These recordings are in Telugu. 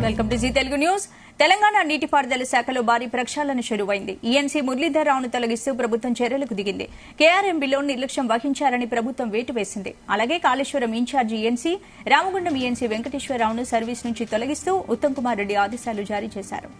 Welcome to Zee Telugu news. Telangana నీటిపారుదల శాఖలో భారీ ప్రక్షాళన షురువైంది. ఈఎన్సీ మురళీధర్ రావును తొలగిస్తూ ప్రభుత్వం చర్యలకు దిగింది. కేఆర్ఎంబీలో నిర్లక్ష్యం వహించారని ప్రభుత్వం వేటు వేసింది. అలాగే Kaleshwaram in charge ENC Ramagundam ENC వెంకటేశ్వరరావును సర్వీస్ నుంచి తొలగిస్తూ ఉత్తమ్ కుమార్ రెడ్డి ఆదేశాలు జారీ చేశారు.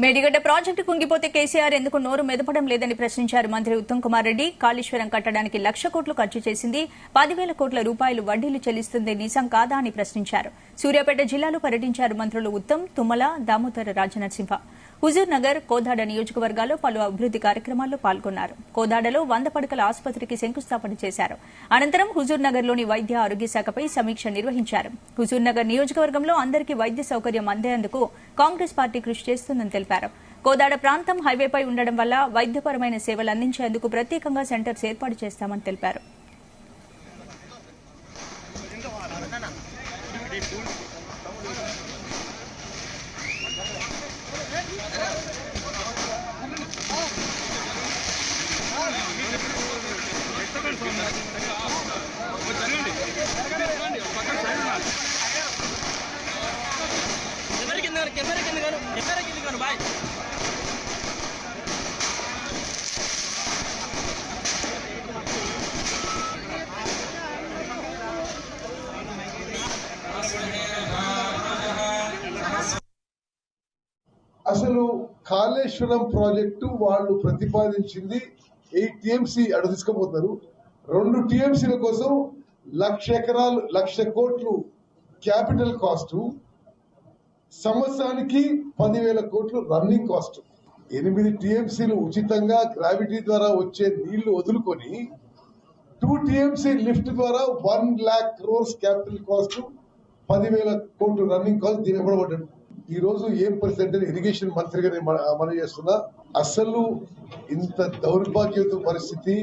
మేడిగడ్డ ప్రాజెక్టు కుంగిపోతే కేసీఆర్ ఎందుకు నోరు మెదపడం లేదని ప్రశ్నించారు మంత్రి ఉత్తమ్ కుమార్ రెడ్డి. కాళేశ్వరం కట్టడానికి 1,00,000 కోట్లు ఖర్చు చేసింది, 10,000 కోట్ల రూపాయలు వడ్డీలు చెల్లిస్తుంది నిజం కాదా అని ప్రశ్నించారు. సూర్యాపేట జిల్లాలో పర్యటించారు మంత్రులు ఉత్తమ్, తుమ్మల, దామోదర రాజనరసింహ. హుజూర్ నగర్, కోదాడ నియోజకవర్గాల్లో పలు అభివృద్ది కార్యక్రమాల్లో పాల్గొన్నారు. కోదాడలో 100 పడకల ఆసుపత్రికి శంకుస్థాపన చేశారు. అనంతరం హుజూర్ నగర్లోని వైద్య ఆరోగ్య శాఖపై సమీక్ష నిర్వహించారు. హుజూర్ నగర్ నియోజకవర్గంలో అందరికీ వైద్య సౌకర్యం అందేందుకు కాంగ్రెస్ పార్టీ కృషి చేస్తుందని తెలిపారు. కోదాడ ప్రాంతం హైవేపై ఉండడం వల్ల వైద్యపరమైన సేవలు అందించేందుకు ప్రత్యేకంగా సెంటర్స్ ఏర్పాటు చేస్తామని తెలిపారు. అసలు కాళేశ్వరం ప్రాజెక్టు వాళ్ళు ప్రతిపాదించింది 8 టీఎంసీ అటు తీసుకుపోతారు. 2 టీఎంసీల కోసం 1,00,000 ఎకరాలు 1,00,000 కోట్లు క్యాపిటల్ కాస్ట్, సంవత్సరానికి 10,000 కోట్లు రన్నింగ్ కాస్ట్. 8 టీఎంసీలు ఉచితంగా గ్రావిటీ ద్వారా వచ్చే నీళ్లు వదులుకొని 2 టీఎంసీ లిఫ్ట్ ద్వారా 1,00,000 crores క్యాపిటల్ కాస్ట్, 10,000 కోట్లు రన్నింగ్ కాస్ట్. దీని ఇవ్వబడ్డాడు. ఈ రోజు ఏం పరిస్థితి అంటే ఇరిగేషన్ మంత్రిగా నేను మనం చేస్తున్నా, అసలు ఇంత దౌర్భాగ్యత పరిస్థితి,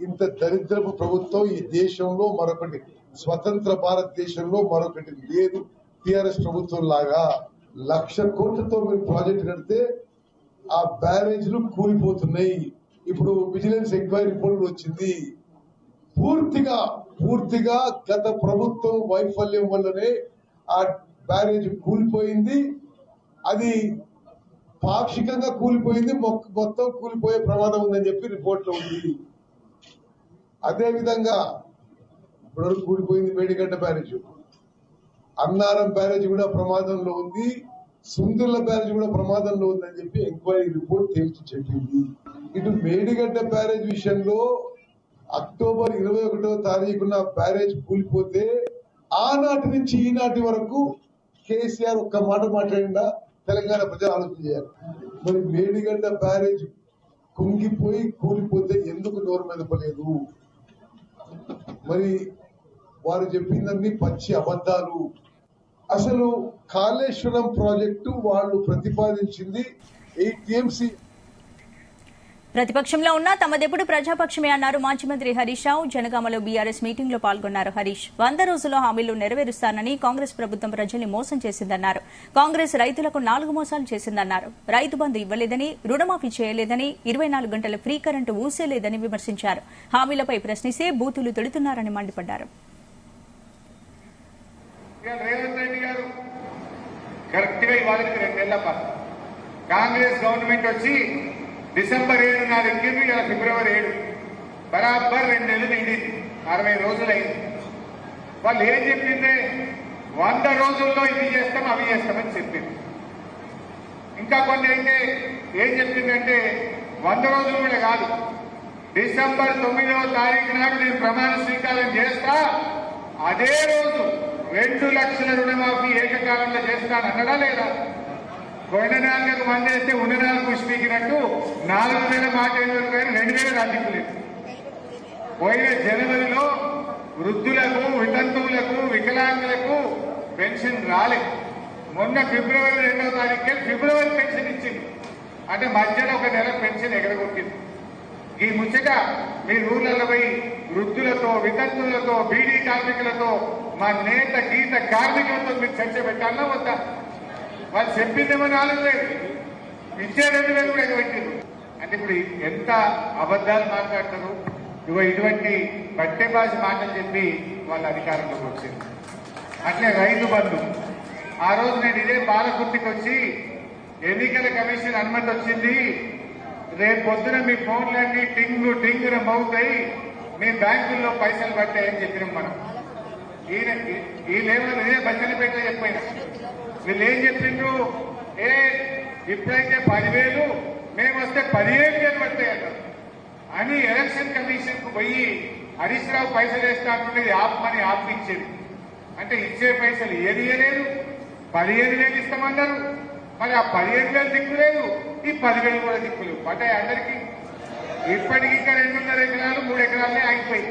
ఇంత దరిద్రపు ప్రభుత్వం ఈ దేశంలో మరొకటి, స్వతంత్ర భారతదేశంలో మరొకటి లేదు. టిఆర్ఎస్ ప్రభుత్వం లాగా 1,00,000 కోట్లతో మీరు ప్రాజెక్ట్ కడితే ఆ బ్యారేజ్లు కూలిపోతున్నాయి. ఇప్పుడు విజిలెన్స్ ఎంక్వైరీ రిపోర్ట్ వచ్చింది. పూర్తిగా గత ప్రభుత్వం వైఫల్యం వల్లనే ఆ బ్యారేజ్ కూలిపోయింది. అది పాక్షికంగా కూలిపోయింది, మొత్తం కూలిపోయే ప్రమాదం ఉందని చెప్పి రిపోర్ట్ లో ఉంది. అదేవిధంగా ఇప్పటివరకు కూలిపోయింది మేడిగడ్డ బ్యారేజ్, అన్నారం బ్యారేజ్ కూడా ప్రమాదంలో ఉంది, సుందిళ్ల బ్యారేజ్ కూడా ప్రమాదంలో ఉందని చెప్పి ఎంక్వైరీ రిపోర్ట్ తేల్చి చెప్పింది. ఇటు మేడిగడ్డ బ్యారేజ్ విషయంలో అక్టోబర్ 21వ తారీఖున బ్యారేజ్ కూలిపోతే ఆనాటి నుంచి ఈనాటి వరకు కేసీఆర్ ఒక్క మాట మాట్లాడిందా? తెలంగాణ ప్రజలు ఆలోచన చేయాలి. మరి మేడిగడ్డ బ్యారేజ్ కుంగిపోయి కూలిపోతే ఎందుకు నోరు మెదపలేదు? మరి వారు చెప్పిందన్నీ పచ్చి అబద్దాలు. అసలు కాళేశ్వరం ప్రాజెక్టు వాళ్ళు ప్రతిపాదించింది 8 టీఎంసీ. ప్రతిపక్షంలో ఉన్న తమదెప్పుడు ప్రజాపక్షమే అన్నారు మాజీ మంత్రి హరీష్ రావు. జనగామలో బీఆర్ఎస్ మీటింగ్ లో పాల్గొన్నారు హరీష్. 100 రోజుల్లో హామీలు నెరవేరుస్తానని కాంగ్రెస్ ప్రభుత్వం ప్రజల్ని మోసం చేసిందన్నారు. కాంగ్రెస్ రైతులకు 4 మోసాలు చేసిందన్నారు. రైతు బంధు ఇవ్వలేదని, రుణమాఫీ చేయలేదని, 24 గంటల ఫ్రీ కరెంటు ఊసేలేదని విమర్శించారు. హామీలపై ప్రశ్నిస్తే బూతులు తిడుతున్నారని మండిపడ్డారు. కాంగ్రెస్ గవర్నమెంట్ వచ్చి డిసెంబర్ 7 నాడు ఎక్కింది, ఇలా ఫిబ్రవరి 7 బరాబర్ 2 నెలలు నిండింది, 60 రోజులైంది. వాళ్ళు ఏం చెప్పింది? 100 రోజుల్లో ఇది చేస్తాం అవి చేస్తామని చెప్పింది. ఇంకా కొన్ని అయితే ఏం చెప్పిందంటే 100 రోజులు కూడా కాదు, డిసెంబర్ 9వ తారీఖు నాడు నేను ప్రమాణ స్వీకారం చేస్తా, అదే రోజు 2 లక్షల రుణమాఫీ ఏకకాలంలో చేస్తానన్నడా లేదా? పోయిన 4 మంది అయితే ఉన్న 4 పుష్పీకినట్టు 4,000 మాట 2,000 రాజకీయలేదు. పోయిన జనవరిలో వృద్ధులకు, వితంతువులకు, వికలాంగులకు పెన్షన్ రాలేదు. మొన్న ఫిబ్రవరి 2వ తారీఖు ఫిబ్రవరి పెన్షన్ ఇచ్చింది. అంటే మధ్యలో ఒక నెల పెన్షన్ ఎగరగొట్టింది. ఈ ముచ్చట మీ ఊర్లలో పోయి వృద్ధులతో, వితంతులతో, బీడీ కార్మికులతో, మా నేత గీత కార్మికులతో మీరు చర్చ పెట్టాలన్నా వద్దా? వాళ్ళు చెప్పిందేమో 4,000, ఇచ్చే 2,000 కూడా ఎగబెట్టింది. అంటే ఇప్పుడు ఎంత అబద్దాలు మాట్లాడతారు. ఇటువంటి బట్టే భాష మాటలు చెప్పి వాళ్ళ అధికారంలోకి వచ్చింది. అట్లే రైతు బంధు, ఆ రోజు నేను ఇదే పాలకుర్తికి వచ్చి ఎన్నికల కమిషన్ అనుమతి వచ్చింది, రేపు పొద్దున మీ ఫోన్లన్నీ టింగు టింగున మోగుతాయి, మీ బ్యాంకుల్లో పైసలు పట్టాయని చెప్పినాం మనం. వీళ్ళేమో ఇదే బచ్చలపేట చెప్పిన వీళ్ళు ఏం చెప్పిండ్రు, ఇప్పుడైతే 10,000 మేము వస్తే 15,000 పడతాయన్నారు అని ఎలక్షన్ కమిషన్ కు పోయి హరీష్ రావు పైసలు వేస్తా అంటుంటే ఆపమని ఆపించేది. అంటే ఇచ్చే పైసలు ఇయ్యలేదు, 15,000 ఇస్తామన్నారు. మరి ఆ 15,000 దిక్కులేదు, ఈ 10,000 కూడా దిక్కులేవు. పడ్డాయి అందరికీ. ఇప్పటికి ఇంకా 2.5 ఎకరాలు 3 ఎకరాలనే ఆగిపోయి.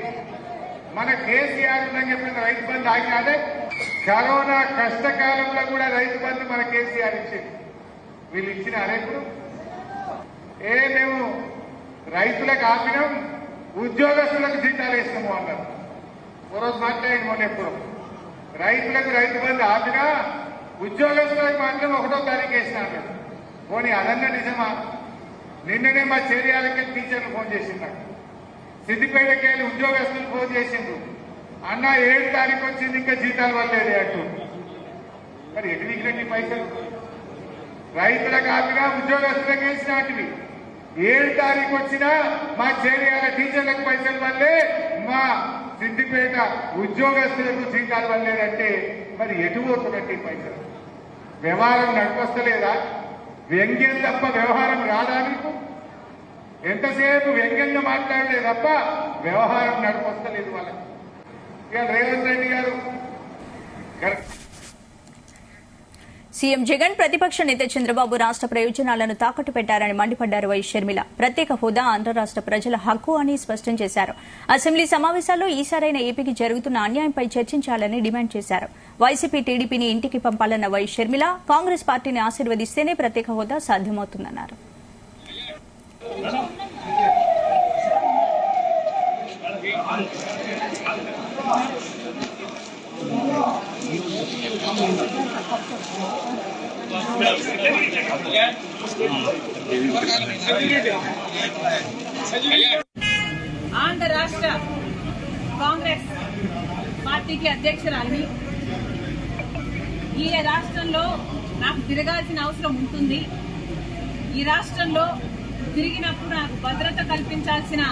మన కేసీఆర్ ఉందని చెప్పిన రైతు బంధు ఆగినాదే. కరోనా కష్టకాలంలో కూడా రైతు బంధు మన కేసీఆర్ ఇచ్చింది. వీళ్ళు ఇచ్చిన అరేపుడు మేము రైతులకు ఆపినాం, ఉద్యోగస్తులకు జీతాలు ఇస్తాము అన్నారు. ఓ రోజు మాట్లాడింది మొన్న ఎప్పుడు, రైతులకు రైతు బంధు ఆపినా ఉద్యోగస్తులకు మాత్రం 1వ తారీఖు వేసినాడు. పోనీ అదన్నా నిజమా? నిన్ననే మా చేరియాలకి టీచర్లు ఫోన్ చేసిండ్రు, సిద్దిపేటకి వెళ్ళి ఉద్యోగస్తులు ఫోన్ చేసిండ్రు, అన్న 7 తారీఖు వచ్చింది ఇంకా జీతాలు వల్లేదే అంటూ. మరి ఎటు దిగినట్టు పైసలు? రైతులకు ఆపినా ఉద్యోగస్తులకు వేసినటివి. 7 తారీఖు వచ్చినా మా చేరియాల టీచర్లకు పైసలు వల్లే, మా సిద్దిపేట ఉద్యోగస్తులకు జీతాలు వల్లేదంటే మరి ఎటు పోతున్నట్టు పైసలు? వ్యవహారం నడిపొస్తలేదా? వ్యంగ్యం తప్ప వ్యవహారం రాదా మీకు? ఎంతసేపు వ్యంగ్యంగా మాట్లాడలేదు తప్ప వ్యవహారం నడిపొస్తలేదు వాళ్ళకి. ఇక రేవంత్ రెడ్డి గారు సీఎం జగన్ ప్రతిపక్ష నేత చంద్రబాబు రాష్ట ప్రయోజనాలను తాకట్టు పెట్టారని మండిపడ్డారు వై షర్మిల. ప్రత్యేక హోదా ఆంధ్ర రాష్ట ప్రజల హక్కు అని స్పష్టం చేశారు. అసెంబ్లీ సమావేశాల్లో ఈసారైన ఏపీకి జరుగుతున్న అన్యాయంపై చర్చించాలని డిమాండ్ చేశారు. వైసీపీ టీడీపీని ఇంటికి పంపాలన్న వై షర్మిల, కాంగ్రెస్ పార్టీని ఆశీర్వదిస్తేనే ప్రత్యేక హోదా సాధ్యమవుతుందన్నారు. ఆంధ్ర రాష్ట్ర కాంగ్రెస్ పార్టీకి అధ్యక్షురాలిని. ఈ రాష్ట్రంలో నాకు తిరగాల్సిన అవసరం ఉంటుంది. ఈ రాష్ట్రంలో తిరిగినప్పుడు నాకు భద్రత కల్పించాల్సిన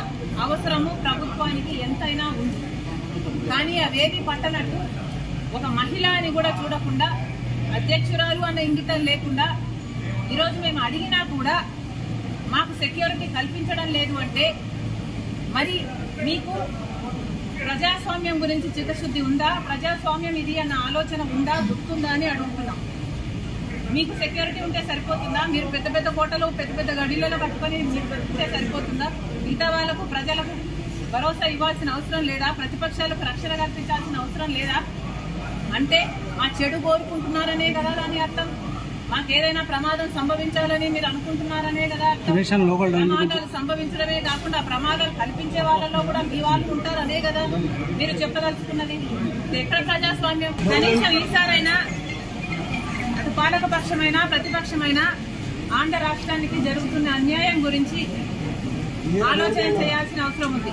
అవసరము ప్రభుత్వానికి ఎంతైనా ఉంది. కానీ అవేవి పట్టనట్టు ఒక మహిళ అని కూడా చూడకుండా, అధ్యక్షురాలు అన్న ఇంగితం లేకుండా ఈరోజు మేము అడిగినా కూడా మాకు సెక్యూరిటీ కల్పించడం లేదు అంటే మరి మీకు ప్రజాస్వామ్యం గురించి చిత్తశుద్ధి ఉందా? ప్రజాస్వామ్యం ఇది అన్న ఆలోచన ఉందా, గుర్తుందా అని అడుగుతున్నాం. మీకు సెక్యూరిటీ ఉంటే సరిపోతుందా? మీరు పెద్ద పెద్ద కోటలు, పెద్ద పెద్ద గడిలలో కట్టుకుని మీరు బతికితే సరిపోతుందా? మిగతా వాళ్లకు, ప్రజలకు భరోసా ఇవ్వాల్సిన అవసరం లేదా? ప్రతిపక్షాలకు రక్షణ కల్పించాల్సిన అవసరం లేదా? అంటే మా చెడు కోరుకుంటున్నారనే కదా దాని అర్థం. మాకేదైనా ప్రమాదం సంభవించాలని మీరు అనుకుంటున్నారనే కదా అర్థం. ప్రమాదాలు సంభవించడమే కాకుండా ప్రమాదాలు కల్పించే వాళ్ళలో కూడా మీ వాళ్ళు ఉంటారనే కదా మీరు చెప్పదలుచుకున్నది. ఎక్కడ ప్రజాస్వామ్యం? కనీసం ఈసారైనా అటు పాలక పక్షమైనా ప్రతిపక్షమైనా ఆంధ్ర రాష్ట్రానికి జరుగుతున్న అన్యాయం గురించి ఆలోచన చేయాల్సిన అవసరం ఉంది.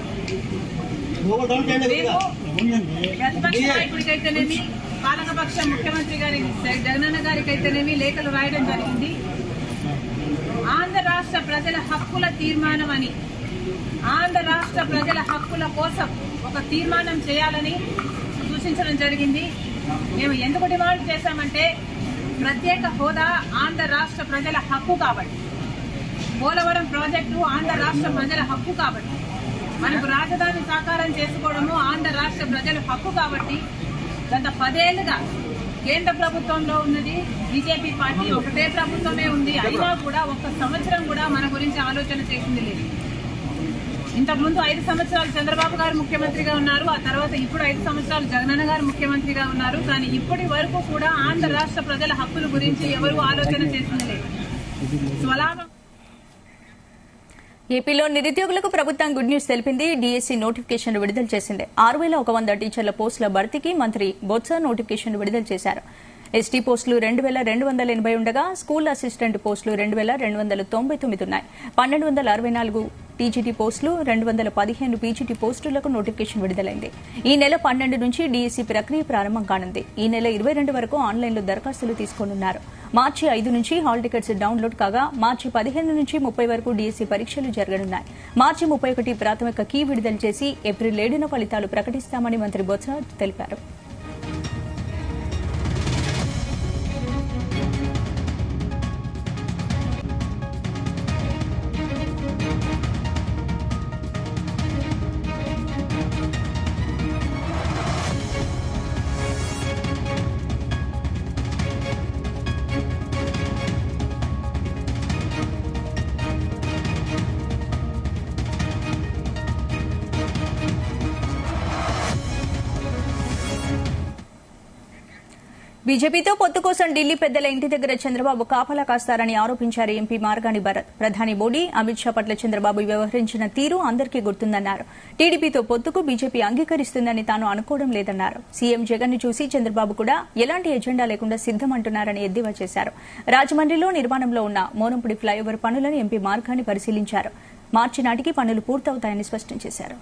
ప్రతిపక్ష నాయకుడికైతేనేమి, పాలకపక్ష ముఖ్యమంత్రి గారి జగనన్న గారికైతేనేమి లేఖలు రాయడం జరిగింది. ఆంధ్ర రాష్ట్ర ప్రజల హక్కుల తీర్మానం అని, ఆంధ్ర రాష్ట్ర ప్రజల హక్కుల కోసం ఒక తీర్మానం చేయాలని సూచించడం జరిగింది. మేము ఎందుకు డిమాండ్ చేశామంటే ప్రత్యేక హోదా ఆంధ్ర రాష్ట్ర ప్రజల హక్కు కాబట్టి, పోలవరం ప్రాజెక్టు ఆంధ్ర రాష్ట్ర ప్రజల హక్కు కాబట్టి, మనకు రాజధాని సాకారం చేసుకోవడము ఆంధ్ర రాష్ట్ర ప్రజల హక్కు కాబట్టి గత 10 ఏళ్లుగా కేంద్ర ప్రభుత్వంలో ఉన్నది బీజేపీ పార్టీ, ఒకటే ప్రభుత్వమే ఉంది. అయినా కూడా 1 సంవత్సరం కూడా మన గురించి ఆలోచన చేసింది లేదు. ఇంతకుముందు 5 సంవత్సరాలు చంద్రబాబు గారు ముఖ్యమంత్రిగా ఉన్నారు. ఆ తర్వాత ఇప్పుడు 5 సంవత్సరాలు జగనన్న గారు ముఖ్యమంత్రిగా ఉన్నారు. కానీ ఇప్పటి వరకు కూడా ఆంధ్ర రాష్ట్ర ప్రజల హక్కుల గురించి ఎవరూ ఆలోచన చేసింది లేదు. స్వలాభం ఏపీలో నిరుద్యోగులకు ప్రభుత్వం గుడ్ న్యూస్ తెలిపింది. డీఎస్సీ నోటిఫికేషన్ విడుదల చేసింది. 6,100 టీచర్ల పోస్టుల భర్తీకి మంత్రి బొత్స నోటిఫికేషన్ విడుదల చేశారు. ఎస్టీ పోస్టులు 2,280 ఉండగా స్కూల్ అసిస్టెంట్ పోస్టులు 2,299 ఉన్నాయి. 1,264 టీజీటీ పోస్టులు, 215 పీజీటీ పోస్టులకు నోటిఫికేషన్ విడుదలైంది. ఈ నెల 12 నుంచి డీఎస్సీ ప్రక్రియ ప్రారంభం కానుంది. ఈ నెల 22 వరకు ఆన్లైన్లో దరఖాస్తులు తీసుకోనున్నారు. మార్చి 5 నుంచి హాల్ టికెట్స్ డౌన్లోడ్ కాగా మార్చి 15 నుంచి 30 వరకు డీఎస్సీ పరీక్షలు జరగనున్నాయి. మార్చి 31 ప్రాథమిక కీ విడుదల చేసి ఏప్రిల్ 7న ఫలితాలు ప్రకటిస్తామని మంత్రి బొత్స తెలిపారు. బీజేపీతో పొత్తు కోసం ఢిల్లీ పెద్దల ఇంటి దగ్గర చంద్రబాబు కాపలా కాస్తారని ఆరోపించారు ఎంపీ మార్గాని భరత్. ప్రధాని మోడీ, అమిత్ షా పట్ల చంద్రబాబు వ్యవహరించిన తీరు అందరికీ గుర్తుందన్నారు. టీడీపీతో పొత్తుకు బీజేపీ అంగీకరిస్తుందని తాను అనుకోవడం లేదన్నారు. సీఎం జగన్ ను చూసి చంద్రబాబు కూడా ఎలాంటి ఎజెండా లేకుండా సిద్దమంటున్నారని ఎద్దేవా చేశారు. రాజమండ్రిలో నిర్మాణంలో ఉన్న మోనంపుడి ఫ్లైఓవర్ పనులను ఎంపీ మార్గాని పరిశీలించారు. మార్చి నాటికి పనులు పూర్తవుతాయని స్పష్టం చేశారు.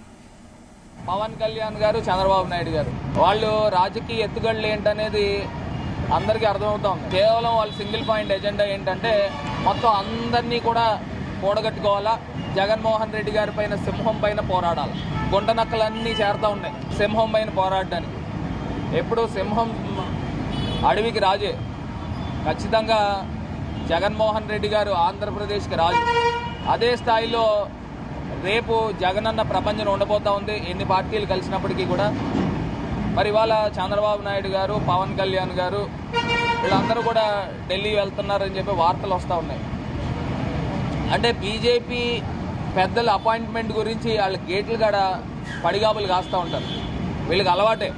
పవన్ కళ్యాణ్ గారు, చంద్రబాబు నాయుడు గారు వాళ్ళు రాజకీయ ఎత్తుగడలు ఏంటనేది అందరికీ అర్థమవుతాం. కేవలం వాళ్ళ సింగిల్ పాయింట్ ఎజెండా ఏంటంటే మొత్తం అందరినీ కూడా కూడగట్టుకోవాలా, జగన్మోహన్ రెడ్డి గారి పైన సింహం పైన పోరాడాలి. గుంట నక్కలన్నీ చేరుతూ ఉన్నాయి సింహం పైన పోరాడడానికి. ఎప్పుడు సింహం అడవికి రాజే. ఖచ్చితంగా జగన్మోహన్ రెడ్డి గారు ఆంధ్రప్రదేశ్కి రాజు. అదే స్థాయిలో రేపు జగనన్న ప్రపంచం ఉండబోతా ఉంది ఎన్ని పార్టీలు కలిసినప్పటికీ కూడా. మరి ఇవాళ చంద్రబాబు నాయుడు గారు, పవన్ కళ్యాణ్ గారు వీళ్ళందరూ కూడా ఢిల్లీ వెళ్తున్నారని చెప్పి వార్తలు వస్తూ ఉన్నాయి. అంటే బీజేపీ పెద్దల అపాయింట్మెంట్ గురించి వాళ్ళ గేట్లు కాడ పడిగాపులు కాస్తూ ఉంటారు. వీళ్ళకి అలవాటే,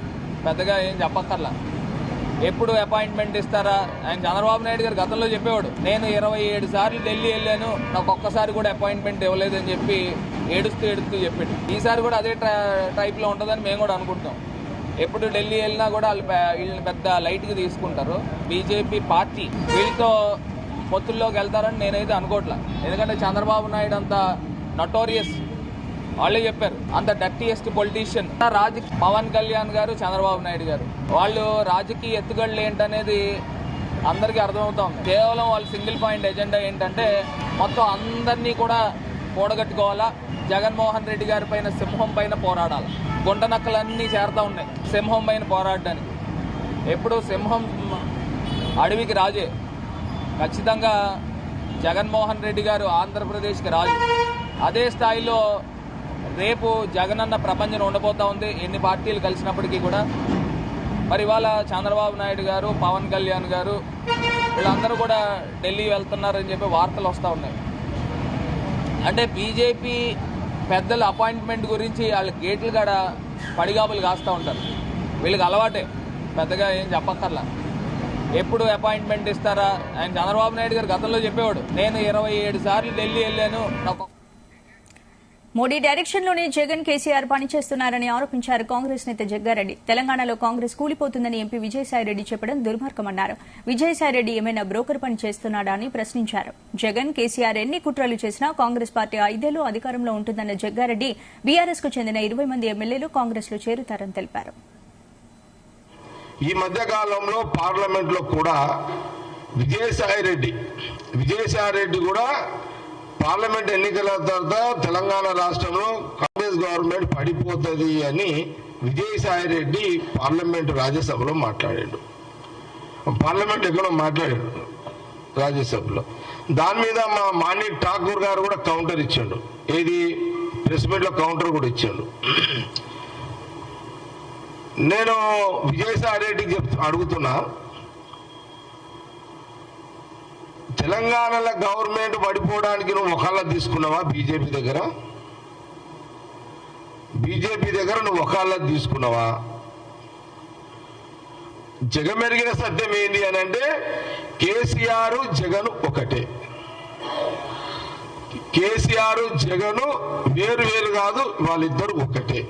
పెద్దగా ఏం చెప్పక్కర్లా. ఎప్పుడు అపాయింట్మెంట్ ఇస్తారా? ఆయన చంద్రబాబు నాయుడు గారు గతంలో చెప్పేవాడు, నేను 27 సార్లు ఢిల్లీ వెళ్ళాను, నాకు ఒక్కసారి కూడా అపాయింట్మెంట్ ఇవ్వలేదని చెప్పి ఏడుస్తూ చెప్పాడు. ఈసారి కూడా అదే టైప్లో ఉంటుందని మేము కూడా అనుకుంటాం. ఎప్పుడు ఢిల్లీ వెళ్ళినా కూడా వీళ్ళని పెద్ద లైట్గా తీసుకుంటారు. బీజేపీ పార్టీ వీళ్ళతో పొత్తుల్లోకి వెళ్తారని నేనైతే అనుకోవట్లా. ఎందుకంటే చంద్రబాబు నాయుడు అంత నటోరియస్, వాళ్ళే చెప్పారు, అంత డర్టీయెస్ట్ పొలిటీషియన్ పవన్ కళ్యాణ్ గారు, చంద్రబాబు నాయుడు గారు వాళ్ళు రాజకీయ ఎత్తుగడలు ఏంటనేది అందరికీ అర్థమవుతాం. కేవలం వాళ్ళ సింగిల్ పాయింట్ ఎజెండా ఏంటంటే మొత్తం అందరినీ కూడా కూడగట్టుకోవాలా, జగన్మోహన్ రెడ్డి గారి పైన సింహం పైన పోరాడాలి. గుంట నక్కలన్నీ చేరుతూ ఉన్నాయి సింహం పైన పోరాడడానికి. ఎప్పుడు సింహం అడవికి రాజే. ఖచ్చితంగా జగన్మోహన్ రెడ్డి గారు ఆంధ్రప్రదేశ్కి రాజు. అదే స్థాయిలో రేపు జగనన్న ప్రపంచం ఉండబోతా ఉంది ఎన్ని పార్టీలు కలిసినప్పటికీ కూడా. మరి ఇవాళ చంద్రబాబు నాయుడు గారు, పవన్ కళ్యాణ్ గారు వీళ్ళందరూ కూడా ఢిల్లీ వెళ్తున్నారని చెప్పి వార్తలు వస్తూ ఉన్నాయి. అంటే బీజేపీ పెద్దల అపాయింట్మెంట్ గురించి వాళ్ళ గేట్లు కాడ పడిగాపులు కాస్తూ ఉంటారు. వీళ్ళకి అలవాటే, పెద్దగా ఏం చెప్పక్కర్లా. ఎప్పుడు అపాయింట్మెంట్ ఇస్తారా? ఆయన చంద్రబాబు నాయుడు గారు గతంలో చెప్పేవాడు, నేను 27 సార్లు ఢిల్లీ వెళ్ళాను, నాకు మోడీ డైరెక్షన్లోనే జగన్, కేసీఆర్ పనిచేస్తున్నారని ఆరోపించారు కాంగ్రెస్ నేత జగ్గారెడ్డి. తెలంగాణలో కాంగ్రెస్ కూలిపోతుందని ఎంపీ విజయసాయిరెడ్డి చెప్పడం దుర్మార్గమన్నారు. విజయసాయిరెడ్డి ఏమైనా బ్రోకర్ పని చేస్తున్నాడా అని ప్రశ్నించారు. జగన్, కేసీఆర్ ఎన్ని కుట్రలు చేసినా కాంగ్రెస్ పార్టీ 5 ఏళ్లు అధికారంలో ఉంటుందన్న జగ్గారెడ్డి బీఆర్ఎస్ కు చెందిన 20 మంది ఎమ్మెల్యేలు కాంగ్రెస్ లో చేరుతారని తెలిపారు. ఈ మధ్య కాలంలో పార్లమెంట్ లో కూడా విజయసాయిరెడ్డి కూడా పార్లమెంట్ ఎన్నికల తర్వాత తెలంగాణ రాష్ట్రంలో కాంగ్రెస్ గవర్నమెంట్ పడిపోతుంది అని విజయసాయిరెడ్డి పార్లమెంట్ రాజ్యసభలో మాట్లాడాడు. పార్లమెంట్ ఎక్కడో మాట్లాడాడు రాజ్యసభలో. దాని మీద మా మాణిక్ ఠాకూర్ గారు కూడా కౌంటర్ ఇచ్చాడు. ఏది ప్రెస్ మీట్ లో కౌంటర్ కూడా ఇచ్చాడు. నేను విజయసాయిరెడ్డికి అడుగుతున్నా, తెలంగాణలో గవర్నమెంట్ పడిపోవడానికి నువ్వు ఒకళ్ళ తీసుకున్నావా? బీజేపీ దగ్గర నువ్వు ఒకళ్ళ తీసుకున్నావా? జగమెరిగిన సత్యం ఏంటి అని అంటే కేసీఆర్, జగన్ ఒకటే. కేసీఆర్ జగన్ వేరు వేరు కాదు, వాళ్ళిద్దరు ఒక్కటే.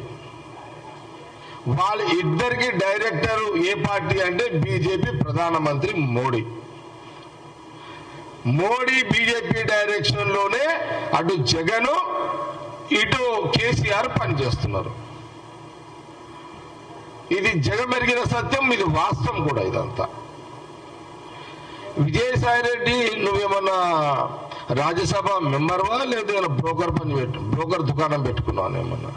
వాళ్ళ ఇద్దరికి డైరెక్టర్ ఏ పార్టీ అంటే బీజేపీ, ప్రధానమంత్రి మోడీ. మోడీ బీజేపీ డైరెక్షన్ లోనే అటు జగన్ ఇటు కేసీఆర్ పనిచేస్తున్నారు. ఇది జగమెరిగిన సత్యం, ఇది వాస్తవం కూడా. ఇదంతా విజయసాయి రెడ్డి, నువ్వేమన్నా రాజ్యసభ మెంబర్వా లేదా బ్రోకర్ దుకాణం పెట్టుకున్నావు? ఏమన్నా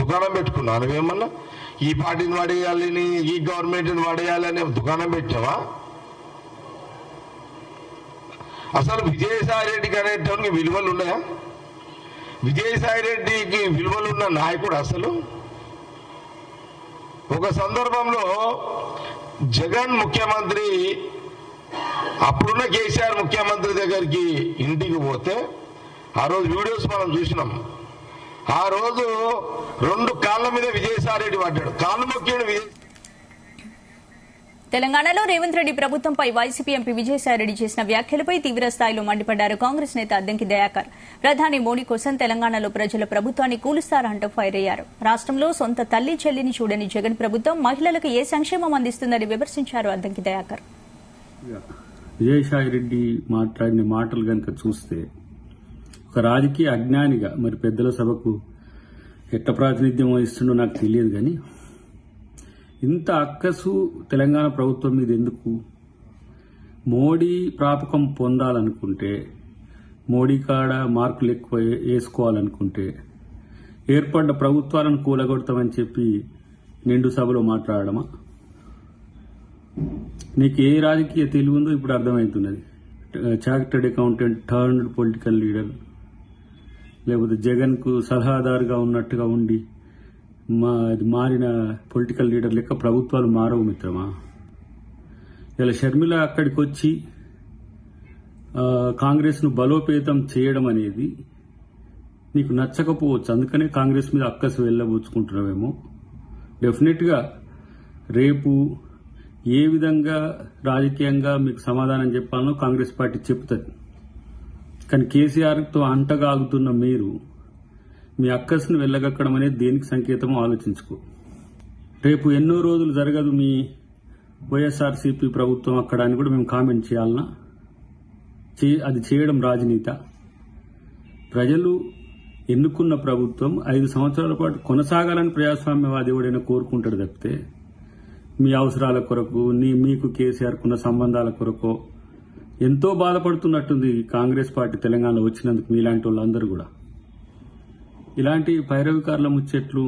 దుకాణం పెట్టుకున్నావు? నువ్వేమన్నా ఈ పార్టీని వాడేయాలని, ఈ గవర్నమెంట్ని వాడేయాలని దుకాణం పెట్టావా? అసలు విజయసాయి రెడ్డికి అనేటువంటి విలువలు ఉన్నాయా? విజయసాయి రెడ్డికి విలువలున్న నాయకుడు అసలు? ఒక సందర్భంలో జగన్ ముఖ్యమంత్రి, అప్పుడున్న కేసీఆర్ ముఖ్యమంత్రి దగ్గరికి ఇంటికి పోతే ఆ రోజు వీడియోస్ మనం చూసినాం. ఆ రోజు 2 కాళ్ళ మీద విజయసాయి రెడ్డి పడ్డాడు, కాళ్ళు మొక్కాడు. తెలంగాణలో రేవంత్ రెడ్డి ప్రభుత్వంపై వైసీపీ ఎంపీ విజయసాయిరెడ్డి చేసిన వ్యాఖ్యలపై తీవ్రస్థాయిలో మండిపడ్డారు కాంగ్రెస్ నేత అద్దంకి దయాకర్. ప్రధాని మోడీ కోసం తెలంగాణలో ప్రజల ప్రభుత్వాన్ని కూలుస్తారంటూ ఫైర్ అయ్యారు. రాష్ట్రంలో సొంత తల్లి చెల్లిని చూడని జగన్ ప్రభుత్వం మహిళలకు ఏ సంక్షేమం అందిస్తుందని విమర్శించారు అద్దంకి దయాకర్. విజయసాయిరెడ్డి మాట్లాడిన మాటలు కనుక చూస్తే ఒక రాజకీయ అజ్ఞానిగా, మరి పెద్దల సభకు ఎట్ట ప్రాతినిధ్యం వహిస్తుండో నాకు తెలియదు, కానీ ఇంత అక్కసు తెలంగాణ ప్రభుత్వం మీద ఎందుకు? మోడీ ప్రాపకం పొందాలనుకుంటే, మోడీ కాడ మార్కులు ఎక్కువ వేసుకోవాలనుకుంటే ఏర్పడ్డ ప్రభుత్వాలను కూలగొడతామని చెప్పి నిండు సభలో మాట్లాడమా? నీకు ఏ రాజకీయ తెలివి ఉందో ఇప్పుడు అర్థమవుతున్నది. Chartered accountant turned political leader, లేకపోతే జగన్కు సలహాదారుగా ఉన్నట్టుగా ఉండి మారిన పొలిటికల్ లీడర్ లెక్క ప్రభుత్వాలు మారవు మిత్రమా. ఇలా షర్మిల అక్కడికి వచ్చి కాంగ్రెస్ ను బలోపేతం చేయడం అనేది నీకు నచ్చకపోవచ్చు, అందుకనే కాంగ్రెస్ మీద అక్కసు వెళ్ళబుచ్చుకుంటున్నావేమో. డెఫినెట్ గా రేపు ఏ విధంగా రాజకీయంగా మీకు సమాధానం చెప్పాలనో కాంగ్రెస్ పార్టీ చెప్తుంది. కానీ కేసీఆర్తో అంటగాగుతున్న మీరు మీ అక్కస్ను వెళ్ళగక్కడం అనేది దేనికి సంకేతమో ఆలోచించుకో. రేపు ఎన్నో రోజులు జరగదు మీ వైఎస్ఆర్సీపీ ప్రభుత్వం అక్కడ అని కూడా మేము కామెంట్ చేయాలనా? అది చేయడం రాజనీత? ప్రజలు ఎన్నుకున్న ప్రభుత్వం 5 సంవత్సరాల పాటు కొనసాగాలని ప్రజాస్వామ్యవాది ఎవడైనా కోరుకుంటాడు తప్పితే మీ అవసరాల కొరకు, మీకు కేసీఆర్కున్న సంబంధాల కొరకు ఎంతో బాధపడుతున్నట్టుంది కాంగ్రెస్ పార్టీ తెలంగాణలో వచ్చినందుకు మీలాంటి వాళ్ళందరూ కూడా. ఇలాంటి పైరవికారుల ముచ్చట్లు,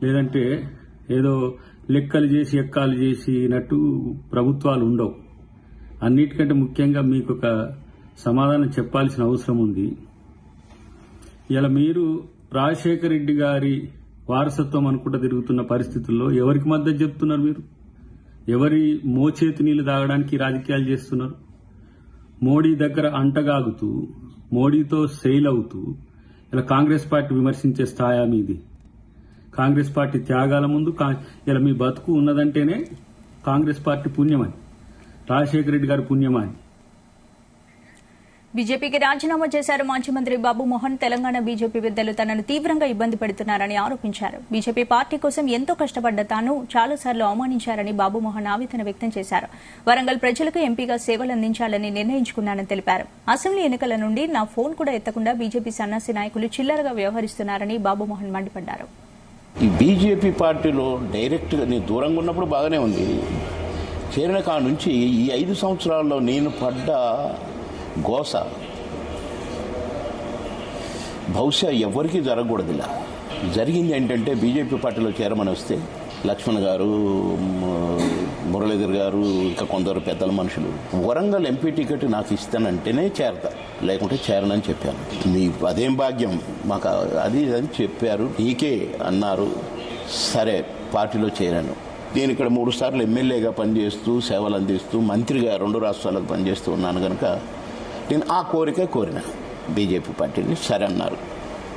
లేదంటే ఏదో లెక్కలు చేసి ఎక్కాలు చేసినట్టు ప్రభుత్వాలు ఉండవు. అన్నిటికంటే ముఖ్యంగా మీకు ఒక సమాధానం చెప్పాల్సిన అవసరం ఉంది. ఇలా మీరు రాజశేఖర రెడ్డి గారి వారసత్వం అనుకుంటూ తిరుగుతున్న పరిస్థితుల్లో ఎవరికి మద్దతు చెప్తున్నారు? మీరు ఎవరి మోచేతి నీళ్లు తాగడానికి రాజకీయాలు చేస్తున్నారు? మోడీ దగ్గర అంటగాగుతూ, మోడీతో సెయిల్ అవుతూ ఇలా కాంగ్రెస్ పార్టీ విమర్శించే స్థాయా మీది? కాంగ్రెస్ పార్టీ త్యాగాల ముందు ఇలా మీ బతుకు ఉన్నదంటేనే కాంగ్రెస్ పార్టీ పుణ్యమని, రాజశేఖర రెడ్డి గారి పుణ్యమని. బీజేపీకి రాజీనామా చేశారు మాజీ మంత్రి బాబు మోహన్. తెలంగాణ బీజేపీ పెద్దలు తనను తీవ్రంగా ఇబ్బంది పెడుతున్నారని ఆరోపించారు. బీజేపీ పార్టీ కోసం ఎంతో కష్టపడ్డ తాను చాలాసార్లు అవమానించారని బాబు మోహన్ ఆవేదన వ్యక్తం చేశారు. వరంగల్ ప్రజలకు ఎంపీగా సేవలు అందించాలని నిర్ణయించుకున్నానని తెలిపారు. అసెంబ్లీ ఎన్నికల నుండి నా ఫోన్ కూడా ఎత్తకుండా బీజేపీ సన్నాసి నాయకులు చిల్లరగా వ్యవహరిస్తున్నారని బాబు మోహన్ మండిపడ్డారు. ఈ బీజేపీ పార్టీలో డైరెక్ట్గా నేను దూరంగా ఉన్నప్పుడు బాగానే ఉంది. చేరిన కాడ నుంచి ఈ 5 సంవత్సరాల్లో నేను పడ్డ గోస బహుశా ఎవరికీ జరగకూడదు. ఇలా జరిగింది ఏంటంటే, బీజేపీ పార్టీలో చేరమని వస్తే లక్ష్మణ్ గారు, మురళీధర్ గారు, ఇంకా కొందరు పెద్దల మనుషులు వరంగల్ ఎంపీ టికెట్ నాకు ఇస్తానంటేనే చేరతా, లేకుంటే చేరనని చెప్పాను. మీ అదేం భాగ్యం మాకు అది అని చెప్పారు. నీకే అన్నారు. సరే పార్టీలో చేరాను. నేను ఇక్కడ 3 సార్లు ఎమ్మెల్యేగా పనిచేస్తూ సేవలు అందిస్తూ మంత్రిగా 2 రాష్ట్రాలకు పనిచేస్తూ ఉన్నాను కనుక నేను ఆ కోరిక కోరిన బీజేపీ పార్టీని. సరే అన్నారు.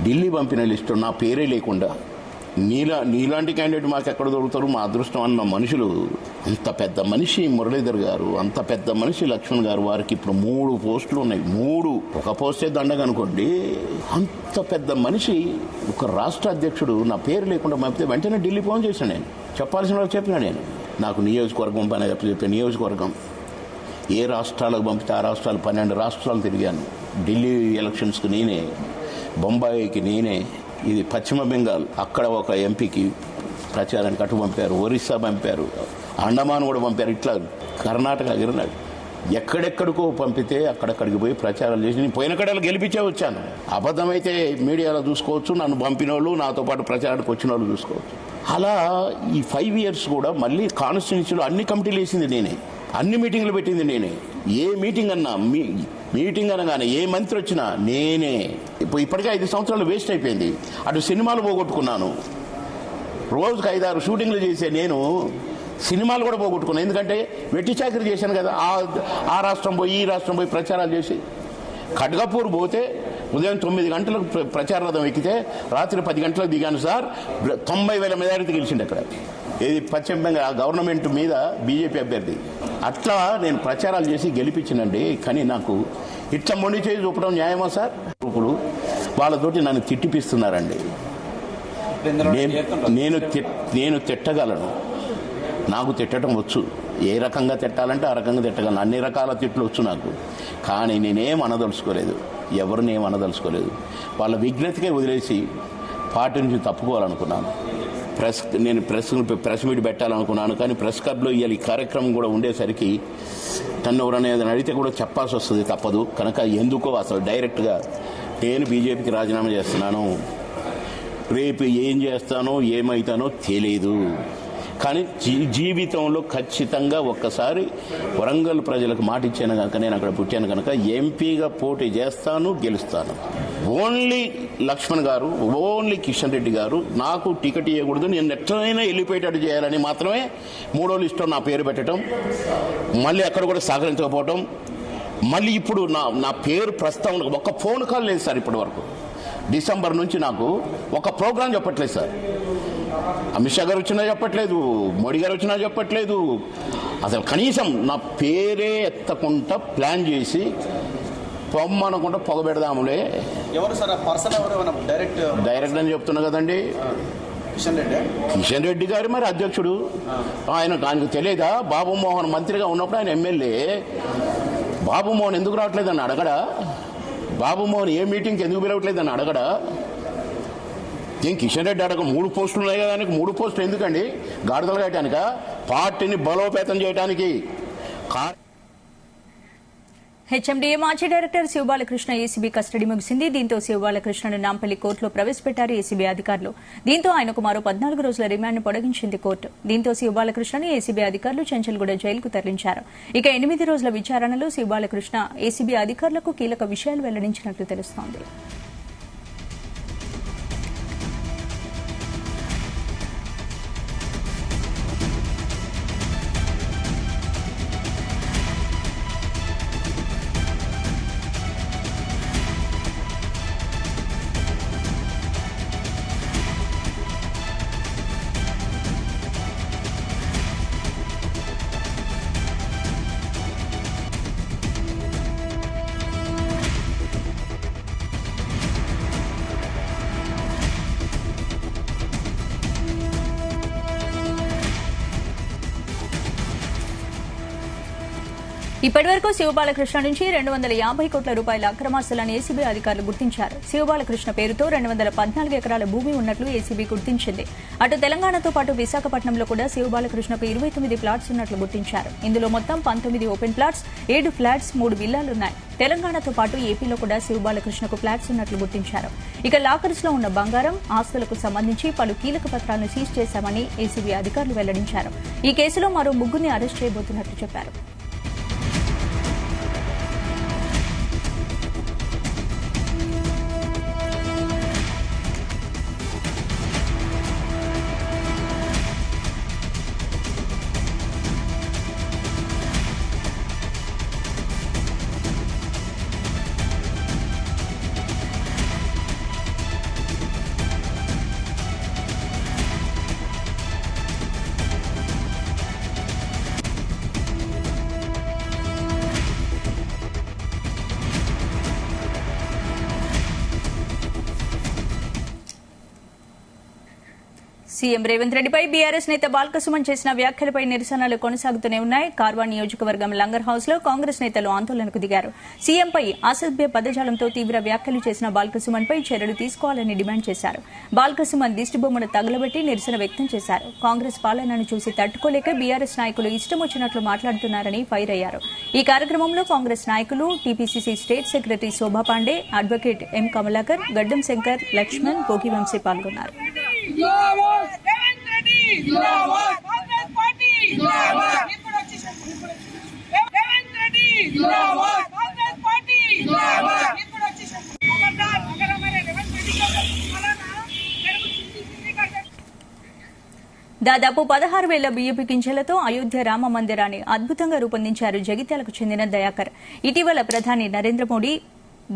ఢిల్లీ పంపిన లిస్టు నా పేరే లేకుండా నీలాంటి క్యాండిడేట్ మాకు ఎక్కడ దొరుకుతారు, మా అదృష్టం అన్న మనుషులు. అంత పెద్ద మనిషి మురళీధర్ గారు, అంత పెద్ద మనిషి లక్ష్మణ్ గారు, వారికి ఇప్పుడు 3 పోస్టులు ఉన్నాయి. 3 ఒక పోస్టే దండగా అనుకోండి. అంత పెద్ద మనిషి ఒక రాష్ట్ర అధ్యక్షుడు నా పేరు లేకుండా పంపితే వెంటనే ఢిల్లీ ఫోన్ చేశాను. నేను చెప్పాల్సిన వాళ్ళు చెప్పినా. నేను నాకు నియోజకవర్గం పని చెప్పే నియోజకవర్గం ఏ రాష్ట్రాలకు పంపితే ఆ రాష్ట్రాలు 12 రాష్ట్రాలు తిరిగాను. ఢిల్లీ ఎలక్షన్స్కి నేనే, బొంబాయికి నేనే, ఇది పశ్చిమ బెంగాల్ అక్కడ ఒక ఎంపీకి ప్రచారానికి అటు పంపారు, ఒరిస్సా పంపారు, అండమాన్ కూడా పంపారు, ఇట్లా కర్ణాటక గిరినాడు ఎక్కడెక్కడికో పంపితే అక్కడక్కడికి పోయి ప్రచారాలు చేసి నేను పోయిన కడలు గెలిపించే వచ్చాను. అబద్ధమైతే మీడియాలో చూసుకోవచ్చు, నన్ను పంపిన వాళ్ళు నాతో పాటు ప్రచారానికి వచ్చిన వాళ్ళు చూసుకోవచ్చు. అలా ఈ 5 years కూడా మళ్ళీ కాన్స్టిట్యూన్సీలో అన్ని కమిటీలు వేసింది నేనే, అన్ని మీటింగ్లు పెట్టింది నేనే. ఏ మీటింగ్ అన్నా మీటింగ్ అనగానే ఏ మంత్రి వచ్చినా నేనే. ఇప్పటికే 5 సంవత్సరాలు వేస్ట్ అయిపోయింది. అటు సినిమాలు పోగొట్టుకున్నాను, రోజుకు 5-6 షూటింగ్లు చేసే నేను సినిమాలు కూడా పోగొట్టుకున్నాను. ఎందుకంటే వెట్టి చాకరీ చేశాను కదా. ఆ రాష్ట్రం పోయి ఈ రాష్ట్రం పోయి ప్రచారాలు చేసి ఖడ్గపూర్ పోతే ఉదయం 9 గంటలకు ప్రచార రథం ఎక్కితే రాత్రి 10 గంటలకు దిగాను సార్. 90,000 మెజారిటీ గెలిచింది అక్కడ. ఇది పశ్చిమ బెంగాల్ గవర్నమెంట్ మీద బీజేపీ అభ్యర్థి. అట్లా నేను ప్రచారాలు చేసి గెలిపించినండి. కానీ నాకు ఇట్లా మొండి చేసి చూపడం న్యాయమా సార్? ఇప్పుడు వాళ్ళతోటి నన్ను తిట్టిపిస్తున్నారండి. నేను తిట్టగలను, నాకు తిట్టడం వచ్చు. ఏ రకంగా తిట్టాలంటే ఆ రకంగా తిట్టగలను. అన్ని రకాల తిట్లు వచ్చు నాకు. కానీ నేనేం అనదలుచుకోలేదు, ఎవరిని ఏం అనదలుచుకోలేదు. వాళ్ళ విజ్ఞతకే వదిలేసి పార్టీ నుంచి తప్పుకోవాలనుకున్నాను. నేను ప్రెస్ మీట్ పెట్టాలనుకున్నాను. కానీ ప్రెస్ క్లబ్లో ఇవాళ ఈ కార్యక్రమం కూడా ఉండేసరికి తను ఎవరైనా ఏదైనా అడిగితే కూడా చెప్పాల్సి వస్తుంది, తప్పదు. కనుక ఎందుకో అసలు డైరెక్ట్గా నేను బీజేపీకి రాజీనామా చేస్తున్నాను, రేపు ఏం చేస్తానో ఏమవుతానో తెలియదు. కానీ జీవితంలో ఖచ్చితంగా ఒక్కసారి వరంగల్ ప్రజలకు మాట ఇచ్చాను కనుక, నేను అక్కడ పుట్టాను కనుక ఎంపీగా పోటీ చేస్తాను, గెలుస్తాను. ఓన్లీ లక్ష్మణ్ గారు, ఓన్లీ కిషన్ రెడ్డి గారు నాకు టికెట్ ఇవ్వకూడదు, నేను ఎట్లయినా వెళ్ళిపోయేటట్టు చేయాలని మాత్రమే 3వ లిస్టులో నా పేరు పెట్టడం, మళ్ళీ అక్కడ కూడా సహకరించకపోవడం. మళ్ళీ ఇప్పుడు నా పేరు ప్రస్తావన ఒక్క ఫోన్ కాల్ లేదు సార్. ఇప్పటి వరకు డిసెంబర్ నుంచి నాకు ఒక ప్రోగ్రాం చెప్పట్లేదు సార్. అమిత్ షా గారు వచ్చినా చెప్పట్లేదు, మోడీ గారు వచ్చినా చెప్పట్లేదు. అసలు కనీసం నా పేరే ఎత్తకుండా ప్లాన్ చేసి పొమ్మనకుండా పొగబెడదాములే. ఎవరు సార్ పర్సన్? ఎవరు డైరెక్ట్ అని చెప్తున్నా కదండి. కిషన్ రెడ్డి గారు మరి అధ్యక్షుడు. ఆయనకు తెలియదా? బాబు మోహన్ మంత్రిగా ఉన్నప్పుడు ఆయన ఎమ్మెల్యే. బాబు మోహన్ ఎందుకు రావట్లేదని అడగడా? బాబు మోహన్ ఏ మీటింగ్కి ఎందుకు పిలవట్లేదని అడగడా? ఏం కిషన్ రెడ్డి అడగ 3 పోస్టులు ఉన్నాయి కదా, 3 పోస్టులు ఎందుకండి? గాడిదలు కట్టడానిక? పార్టీని బలోపేతం చేయడానికి. హెచ్ఎండిఏ మాజీ డైరెక్టర్ శివబాలకృష్ణ ఏసీబీ కస్టడీ ముగిసింది. దీంతో శివబాలకృష్ణను నాంపల్లి కోర్టులో ప్రవేశపెట్టారు ఏసీబీ అధికారులు. దీంతో ఆయనకు మరో 14 రోజుల రిమాండ్ను పొడిగించింది కోర్టు. దీంతో శివబాలకృష్ణను ఏసీబీ అధికారులు చెంచల్గూడ జైలుకు తరలించారు. ఇక 8 రోజుల విచారణలో శివబాలకృష్ణ ఏసీబీ అధికారులకు కీలక విషయాలు వెల్లడించినట్లు తెలుస్తోంది. ఇప్పటివరకు శివబాలకృష్ణ నుంచి 250 కోట్ల రూపాయల అక్రమాస్తులను ఏసీబీ అధికారులు గుర్తించారు. శివబాలకృష్ణ పేరుతో 214 ఎకరాల భూమి ఉన్నట్లు ఏసీబీ గుర్తించింది. అటు తెలంగాణతో పాటు విశాఖపట్నంలో కూడా శివబాలకృష్ణకు 29 ప్లాట్స్ ఉన్నట్లు గుర్తించారు. ఇందులో మొత్తం 19 ఓపెన్ ప్లాట్స్, 7 ఫ్లాట్స్, 3 విల్లాలున్నాయి. తెలంగాణతో పాటు ఏపీలో కూడా శివబాలకృష్ణకు ఫ్లాట్స్ ఉన్నట్లు గుర్తించారు. ఇక లాకర్స్ లో ఉన్న బంగారం, ఆస్తులకు సంబంధించి పలు కీలక పత్రాలను సీజ్ చేశామని ఏసీబీ అధికారులు వెల్లడించారు. ఈ కేసులో మరో 3 అరెస్ట్ చేయబోతున్నట్లు చెప్పారు. సీఎం రేవంత్ రెడ్డిపై బీఆర్ఎస్ నేత బాల్కసుమన్ చేసిన వ్యాఖ్యలపై నిరసనలు కొనసాగుతూనే ఉన్నాయి. కార్వాన్ నియోజకవర్గం లంగర్ హౌస్ లో కాంగ్రెస్ నేతలు ఆందోళనకు దిగారు. సీఎంపై అసభ్య పదజాలంతో తీవ్ర వ్యాఖ్యలు చేసిన బాల్కసుమన్ పై చర్యలు తీసుకోవాలని డిమాండ్ చేశారు. బాల్కసుమన్ దిష్టిబొమ్మను తగలబెట్టి నిరసన వ్యక్తం చేశారు. కాంగ్రెస్ పాలనను చూసి తట్టుకోలేక బీఆర్ఎస్ నాయకులు ఇష్టం వచ్చినట్లు మాట్లాడుతున్నారని ఫైర్ అయ్యారు. ఈ కార్యక్రమంలో కాంగ్రెస్ నాయకులు, టీపీసీసీ స్టేట్ సెక్రటరీ శోభా పాండే, అడ్వకేట్ ఎం కమలాకర్, గడ్డం శంకర్, లక్ష్మణ్, భోగివంశీ పాల్గొన్నారు. దాదాపు 16,000 బియ్యపు గింజలతో అయోధ్య రామ మందిరాన్ని అద్భుతంగా రూపొందించారు జగిత్యాలకు చెందిన దయాకర్. ఇటీవల ప్రధాని నరేంద్ర మోడీ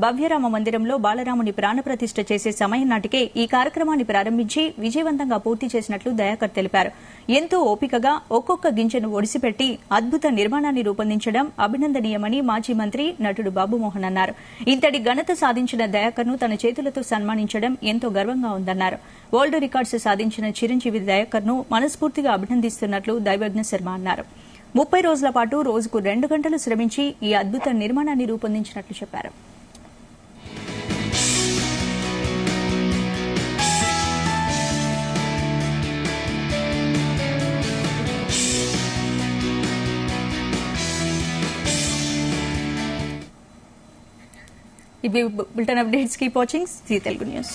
భవ్యరామ మందిరంలో బాలరాముని ప్రాణప్రతిష్ఠ చేసే సమయం నాటికే ఈ కార్యక్రమాన్ని ప్రారంభించి విజయవంతంగా పూర్తి చేసినట్లు దయాకర్ తెలిపారు. ఎంతో ఓపికగా ఒక్కొక్క గింజను ఒడిసిపెట్టి అద్భుత నిర్మాణాన్ని రూపొందించడం అభినందనీయమని మాజీ మంత్రి, నటుడు బాబుమోహన్ అన్నారు. ఇంతటి ఘనత సాధించిన దయాకర్ను తన చేతులతో సన్మానించడం ఎంతో గర్వంగా ఉందన్నారు. వరల్డ్ రికార్డ్స్ సాధించిన చిరంజీవి దయాకర్ను మనస్ఫూర్తిగా అభినందిస్తున్నట్లు దైవజ్ఞ శర్మ అన్నారు. 30 రోజుల పాటు రోజుకు 2 గంటలు శ్రమించి ఈ అద్భుత నిర్మాణాన్ని రూపొందించినట్లు చెప్పారు. ఇవి bulletin updates. Keep watching Zee Telugu news.